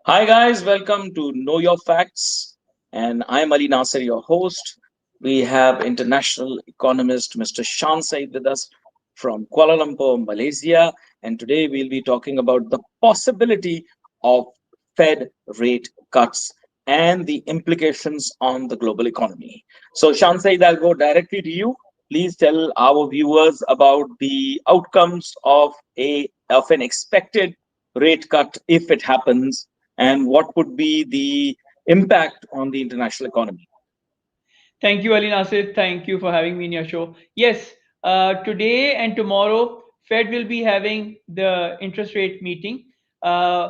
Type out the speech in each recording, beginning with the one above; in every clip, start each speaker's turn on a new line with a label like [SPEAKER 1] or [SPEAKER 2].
[SPEAKER 1] Hi, guys, welcome to Know Your Facts. And I'm Ali Nasser, your host. We have international economist Mr. Shan Said with us from Kuala Lumpur, Malaysia. And today we'll be talking about the possibility of Fed rate cuts and the implications on the global economy. So, Shan Said, I'll go directly to you. Please tell our viewers about the outcomes of an expected rate cut if it happens, and what would be the impact on the international economy?
[SPEAKER 2] Thank you, Ali Nasir. Thank you for having me in your show. Yes, today and tomorrow, Fed will be having the interest rate meeting. Uh,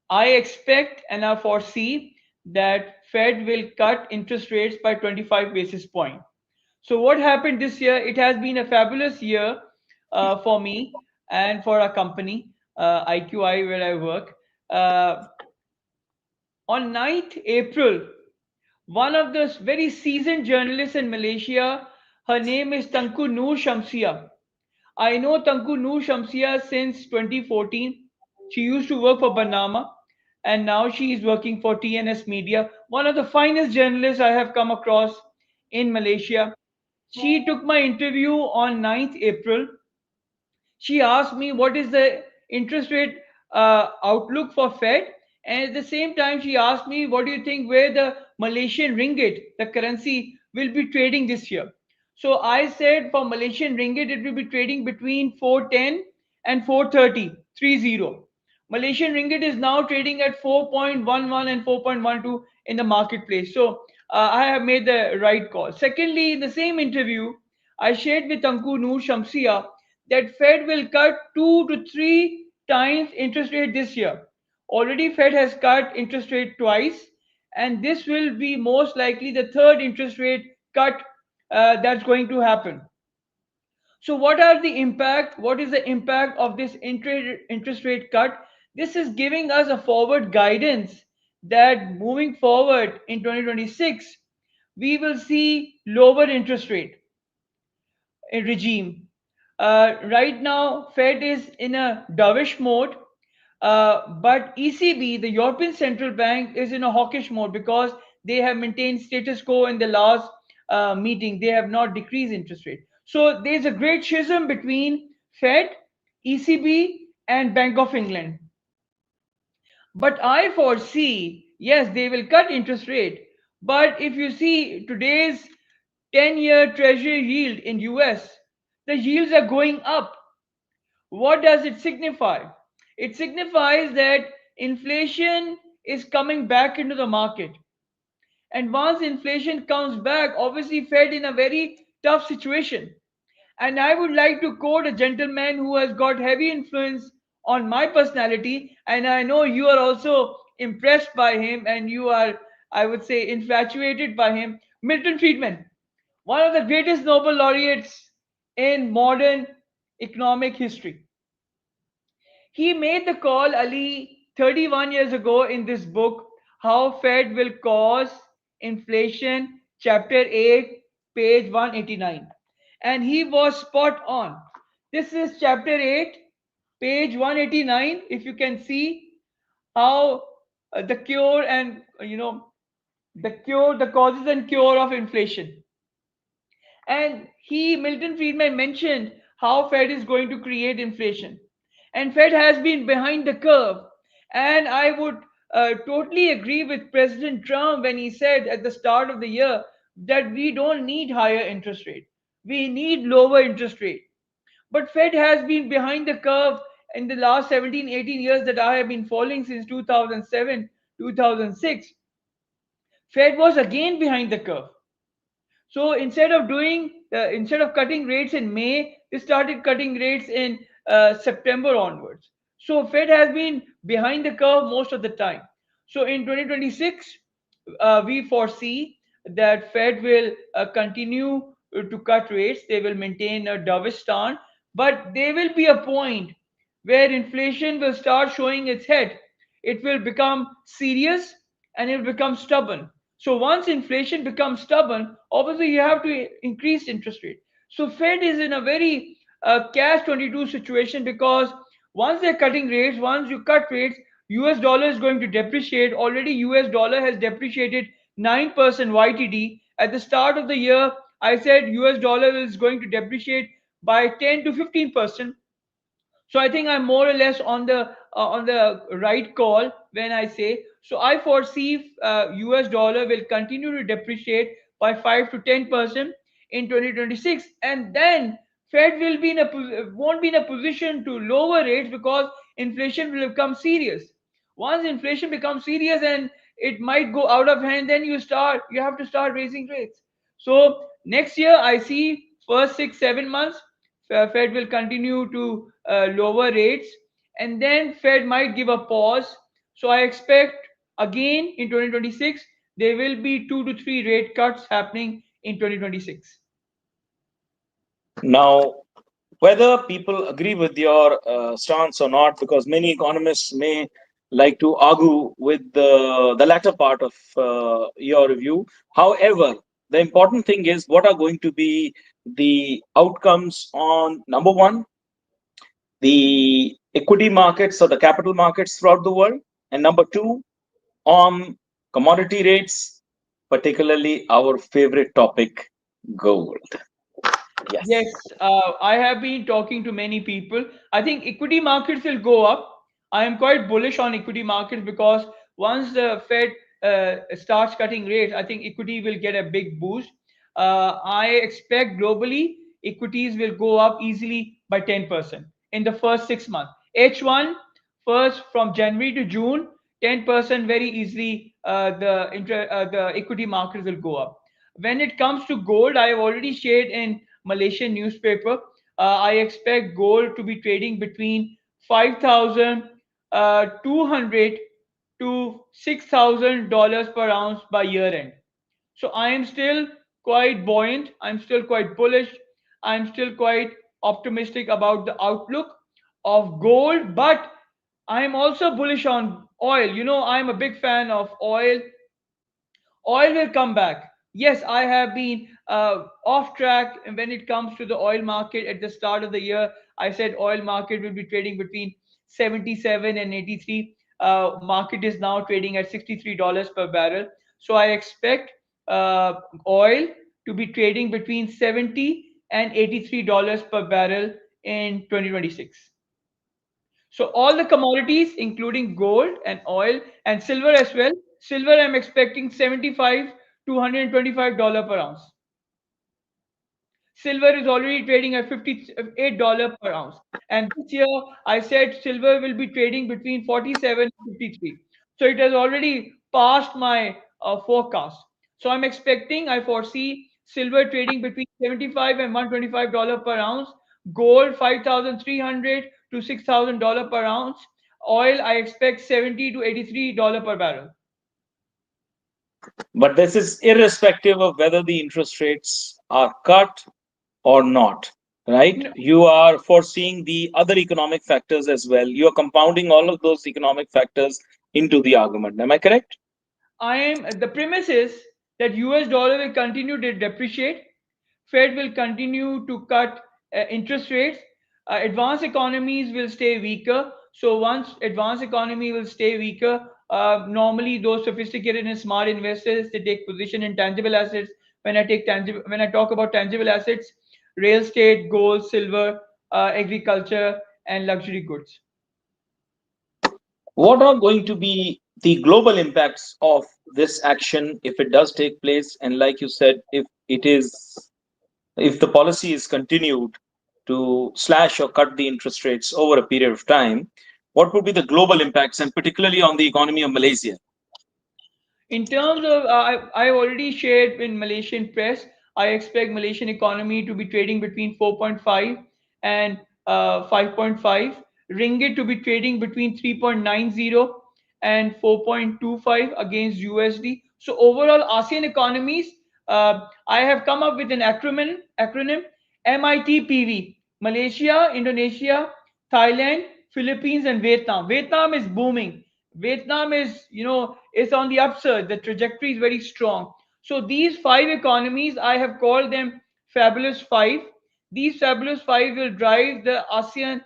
[SPEAKER 2] I expect and I foresee that Fed will cut interest rates by 25 basis point. So what happened this year? It has been a fabulous year for me and for our company, IQI, where I work. Uh, on 9th April, one of the very seasoned journalists in Malaysia, her name is Tanku Noor Shamsia. I know Tanku Noor Shamsia since 2014. She used to work for Banama and now she is working for TNS Media, one of the finest journalists I have come across in Malaysia. She took my interview on 9th April. She asked me what is the interest rate outlook for Fed, and at the same time she asked me what do you think where the Malaysian ringgit, the currency, will be trading this year. So I said for Malaysian ringgit it will be trading between 410 and 430, 30. Malaysian ringgit is now trading at 4.11 and 4.12 in the marketplace. So I have made the right call. Secondly, in the same interview, I shared with Anku Noor Shamsia that Fed will cut 2 to 3 times interest rate this year. Already Fed has cut interest rate twice, and this will be most likely the third interest rate cut that's going to happen. So what are the impact? What is the impact of this interest rate cut? This is giving us a forward guidance that moving forward in 2026, we will see lower interest rate regime. Right now, Fed is in a dovish mode, but ECB, the European Central Bank, is in a hawkish mode because they have maintained status quo in the last meeting. They have not decreased interest rate. So there's a great schism between Fed, ECB, and Bank of England. But I foresee, yes, they will cut interest rate. But if you see today's 10-year treasury yield in US, the yields are going up. What does it signify? It signifies that inflation is coming back into the market. And once inflation comes back, obviously Fed in a very tough situation. And I would like to quote a gentleman who has got heavy influence on my personality. And I know you are also impressed by him and you are, I would say, infatuated by him. Milton Friedman, one of the greatest Nobel laureates in modern economic history. He made the call, Ali, 31 years ago in this book, How Fed Will Cause Inflation, Chapter 8, page 189. And he was spot on. This is Chapter 8, page 189. If you can see how the cure and, the causes and cure of inflation. And Milton Friedman mentioned how Fed is going to create inflation. And Fed has been behind the curve. And I would totally agree with President Trump when he said at the start of the year that we don't need higher interest rate. We need lower interest rate. But Fed has been behind the curve in the last 17, 18 years that I have been following since 2007, 2006. Fed was again behind the curve. So instead of cutting rates in May, they started cutting rates in September onwards. So Fed has been behind the curve most of the time. So in 2026, we foresee that Fed will continue to cut rates. They will maintain a dovish stance, but there will be a point where inflation will start showing its head. It will become serious and it will become stubborn. So once inflation becomes stubborn, obviously you have to increase interest rate. So Fed is in a very catch 22 situation because once they're cutting rates, once you cut rates, US dollar is going to depreciate. Already US dollar has depreciated 9% YTD. At the start of the year, I said US dollar is going to depreciate by 10 to 15%. So I think I'm more or less on the right call when I say so. I foresee US dollar will continue to depreciate by 5 to 10% in 2026, and then Fed will be in won't be in a position to lower rates because inflation will become serious. Once inflation becomes serious and it might go out of hand, then you have to start raising rates. So next year I see first 6 7 months Fed will continue to lower rates, and then Fed might give a pause. So I expect again in 2026 there will be 2 to 3 rate cuts happening in 2026.
[SPEAKER 1] Now, whether people agree with your stance or not, because many economists may like to argue with the latter part of your review. However, the important thing is what are going to be the outcomes on number one, the equity markets or the capital markets throughout the world, and number two, on commodity rates, particularly our favorite topic, gold.
[SPEAKER 2] Yes,
[SPEAKER 1] Yes.
[SPEAKER 2] I have been talking to many people. I think equity markets will go up. I am quite bullish on equity markets because once the Fed starts cutting rates, I think equity will get a big boost. I expect globally equities will go up easily by 10% in the first 6 months. H1, first from January to June, 10% very easily the equity markets will go up. When it comes to gold, I have already shared in Malaysian newspaper. I expect gold to be trading between 5,200 to $6,000 per ounce by year end. So I am still quite buoyant. I'm still quite bullish. I'm still quite optimistic about the outlook of gold, but I'm also bullish on oil. I'm a big fan of oil. Oil will come back. Yes, I have been off track when it comes to the oil market. At the start of the year, I said oil market will be trading between 77 and 83. Market is now trading at $63 per barrel. So I expect oil to be trading between 70 and $83 per barrel in 2026. So all the commodities, including gold and oil and silver as well. Silver, I'm expecting 75 to $125 per ounce. Silver is already trading at $58 per ounce. And this year, I said silver will be trading between 47 and 53. So it has already passed my forecast. So I foresee silver trading between 75 and $125 per ounce, gold 5,300 to $6,000 per ounce, oil I expect 70 to $83 per barrel.
[SPEAKER 1] But this is irrespective of whether the interest rates are cut or not, right?
[SPEAKER 2] No,
[SPEAKER 1] You are foreseeing the other economic factors as well. You are compounding all of those economic factors into the argument. Am I correct?
[SPEAKER 2] the premise is that US dollar will continue to depreciate. Fed will continue to cut interest rates. Advanced economies will stay weaker. So once advanced economy will stay weaker, normally those sophisticated and smart investors they take position in tangible assets. When I talk about tangible assets, real estate, gold, silver, agriculture, and luxury goods.
[SPEAKER 1] What are going to be the global impacts of this action if it does take place? And like you said, if the policy is continued to slash or cut the interest rates over a period of time, what would be the global impacts, and particularly on the economy of Malaysia?
[SPEAKER 2] In terms of, I already shared in Malaysian press, I expect Malaysian economy to be trading between 4.5 and 5.5. Ringgit to be trading between 3.90 and 4.25 against USD. So overall, ASEAN economies, I have come up with an acronym MITPV: Malaysia, Indonesia, Thailand, Philippines, and Vietnam. Vietnam is booming. Vietnam is on the upsurge. The trajectory is very strong. So these five economies, I have called them Fabulous Five. These Fabulous Five will drive the ASEAN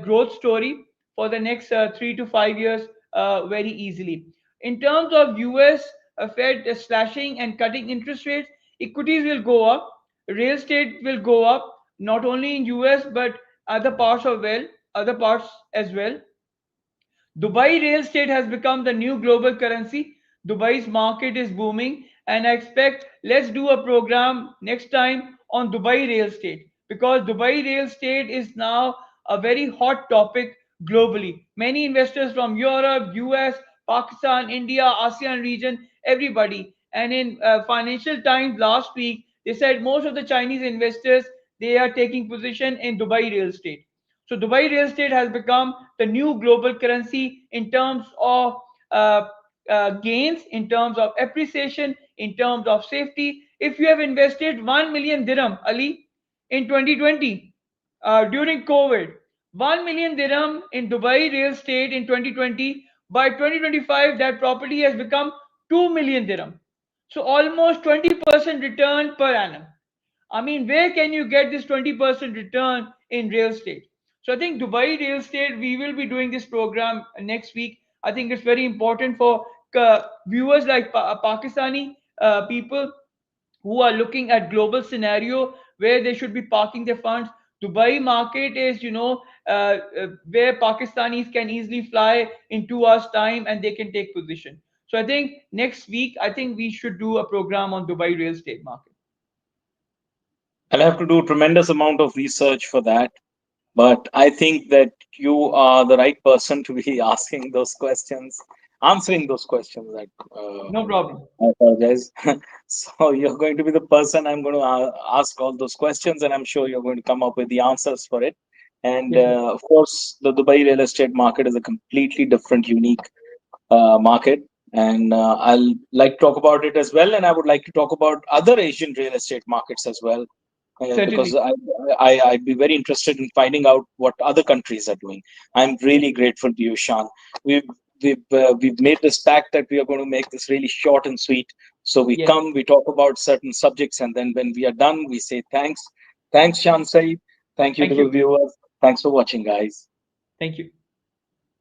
[SPEAKER 2] growth story for the next 3 to 5 years very easily. In terms of US Fed slashing and cutting interest rates, equities will go up, real estate will go up, not only in US but other parts as well. Dubai real estate has become the new global currency. Dubai's market is booming, and I expect let's do a program next time on Dubai real estate, because Dubai real estate is now a very hot topic globally. Many investors from Europe, US, Pakistan, India, ASEAN region, everybody. And in Financial Times last week, they said most of the Chinese investors, they are taking position in Dubai real estate. So Dubai real estate has become the new global currency in terms of uh, gains, in terms of appreciation, in terms of safety. If you have invested 1 million dirham, Ali, in 2020 during COVID, 1 million dirham in Dubai real estate in 2020, by 2025 that property has become 2 million dirham. So almost 20% return per annum. I mean, where can you get this 20% return in real estate? So I think Dubai real estate, we will be doing this program next week. I think it's very important for viewers like Pakistani people who are looking at global scenario where they should be parking their funds. Dubai market is, where Pakistanis can easily fly in 2 hours time and they can take position. So I think next week, I think we should do a program on Dubai real estate market.
[SPEAKER 1] I'll have to do a tremendous amount of research for that. But I think that you are the right person to be asking those questions, answering those questions. Like,
[SPEAKER 2] No problem.
[SPEAKER 1] I apologize. So you're going to be the person I'm going to ask all those questions, and I'm sure you're going to come up with the answers for it. And
[SPEAKER 2] Yes, sir.
[SPEAKER 1] of course, the Dubai real estate market is a completely different, unique market, and I'll like to talk about it as well. And I would like to talk about other Asian real estate markets as well, because
[SPEAKER 2] Certainly.
[SPEAKER 1] I'd be very interested in finding out what other countries are doing. I'm really grateful to you, Shan. We've we've made this pact that we are going to make this really short and sweet. So we
[SPEAKER 2] Yes.
[SPEAKER 1] come, we talk about certain subjects, and then when we are done, we say thanks. Thanks, Shan Saeed. Thank you to
[SPEAKER 2] Thank
[SPEAKER 1] the
[SPEAKER 2] you.
[SPEAKER 1] viewers. Thanks for watching, guys.
[SPEAKER 2] Thank you.